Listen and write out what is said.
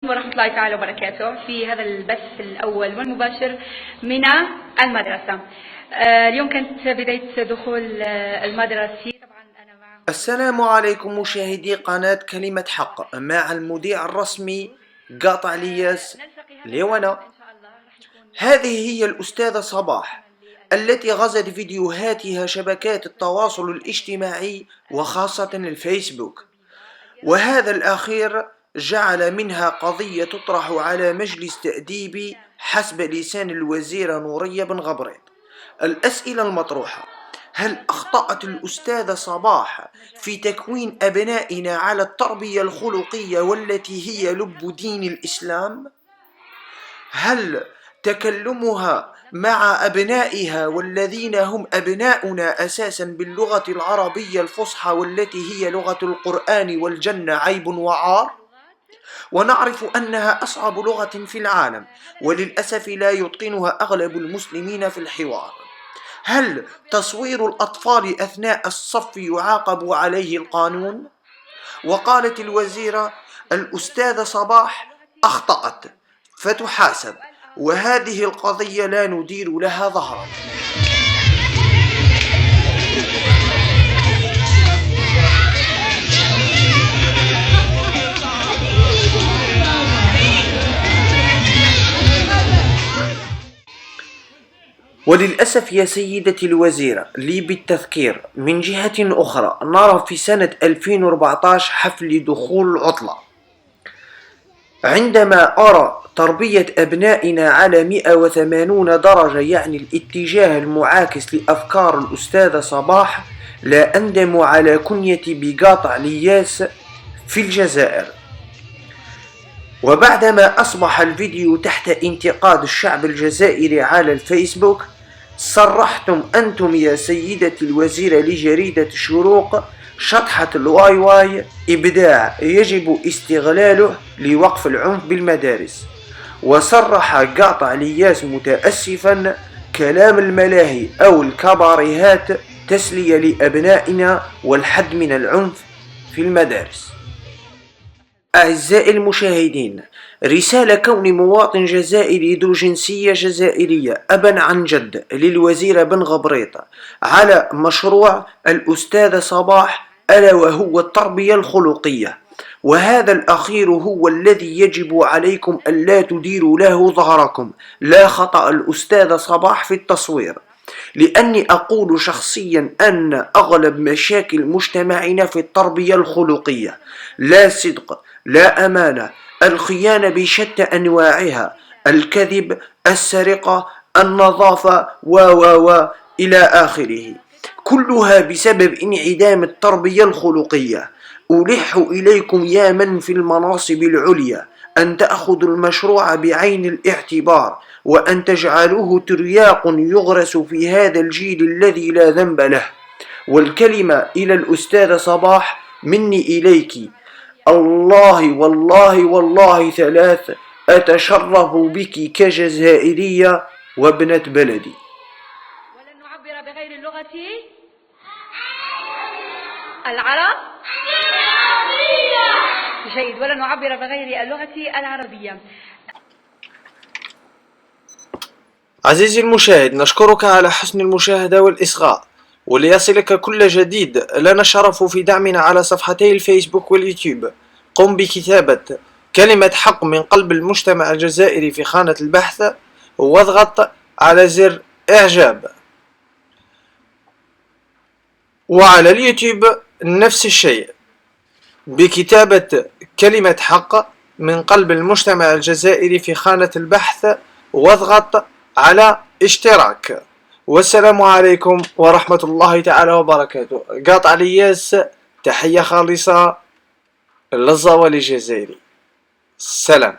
ورحمة الله تعالى وبركاته في هذا البث الأول والمباشر من المدرسة. اليوم كانت بداية دخول المدرسة. طبعا أنا مع السلام عليكم مشاهدي قناة كلمة حق، مع المذيع الرسمي قاطع الياس ليوانا. هذه هي الأستاذة صباح التي غزت فيديوهاتها شبكات التواصل الاجتماعي وخاصة الفيسبوك، وهذا الأخير جعل منها قضية تطرح على مجلس تأديبي حسب لسان الوزيرة نورية بن غبريط. الأسئلة المطروحة: هل أخطأت الأستاذة صباح في تكوين أبنائنا على التربية الخلقية والتي هي لب دين الإسلام؟ هل تكلمها مع أبنائها والذين هم أبناؤنا أساسا باللغة العربية الفصحى والتي هي لغة القرآن والجنة عيب وعار؟ ونعرف أنها أصعب لغة في العالم، وللأسف لا يتقنها أغلب المسلمين في الحوار. هل تصوير الأطفال أثناء الصف يعاقب عليه القانون؟ وقالت الوزيرة الأستاذة صباح أخطأت فتحاسب، وهذه القضية لا ندير لها ظهرا. وللأسف يا سيدتي الوزيرة، لي بالتذكير من جهة أخرى نرى في سنة 2014 حفل دخول العطلة، عندما أرى تربية أبنائنا على 180 درجة، يعني الاتجاه المعاكس لأفكار الأستاذة صباح، لا أندم على كنيتي بقاطع الياس في الجزائر. وبعدما أصبح الفيديو تحت انتقاد الشعب الجزائري على الفيسبوك، صرحتم أنتم يا سيدتي الوزيرة لجريدة الشروق شطحة الواي واي إبداع يجب استغلاله لوقف العنف بالمدارس. وصرح قاطع الياس متأسفا كلام الملاهي أو الكباريهات تسلية لأبنائنا والحد من العنف في المدارس. أعزائي المشاهدين، رسالة كوني مواطن جزائري ذو جنسية جزائرية أبا عن جد للوزيرة بن غبريط على مشروع الأستاذة صباح، ألا وهو التربية الخلقية، وهذا الأخير هو الذي يجب عليكم ألا تديروا له ظهركم. لا خطأ الأستاذة صباح في التصوير، لأني أقول شخصيا أن أغلب مشاكل مجتمعنا في التربية الخلقية: لا صدق، لا أمانة، الخيانة بشتى أنواعها، الكذب، السرقة، النظافة و إلى آخره، كلها بسبب انعدام التربية الخلقية. ألح إليكم يا من في المناصب العليا أن تأخذوا المشروع بعين الاعتبار، وأن تجعلوه ترياق يغرس في هذا الجيل الذي لا ذنب له. والكلمة إلى الأستاذة صباح مني إليك: الله والله والله ثلاث، أتشرف بك كجزائرية وابنة بلدي. ولن نعبر بغير اللغة العربية. جيد، ولن نعبر بغير اللغة العربية. عزيزي المشاهد، نشكرك على حسن المشاهدة والإصغاء، وليصلك كل جديد لنا الشرف في دعمنا على صفحتي الفيسبوك واليوتيوب. قم بكتابة كلمة حق من قلب المجتمع الجزائري في خانة البحث، واضغط على زر إعجاب. وعلى اليوتيوب نفس الشيء، بكتابة كلمة حق من قلب المجتمع الجزائري في خانة البحث، واضغط على اشتراك. والسلام عليكم ورحمة الله تعالى وبركاته. قاطع الياس، تحية خالصة للزوال الجزائري. سلام.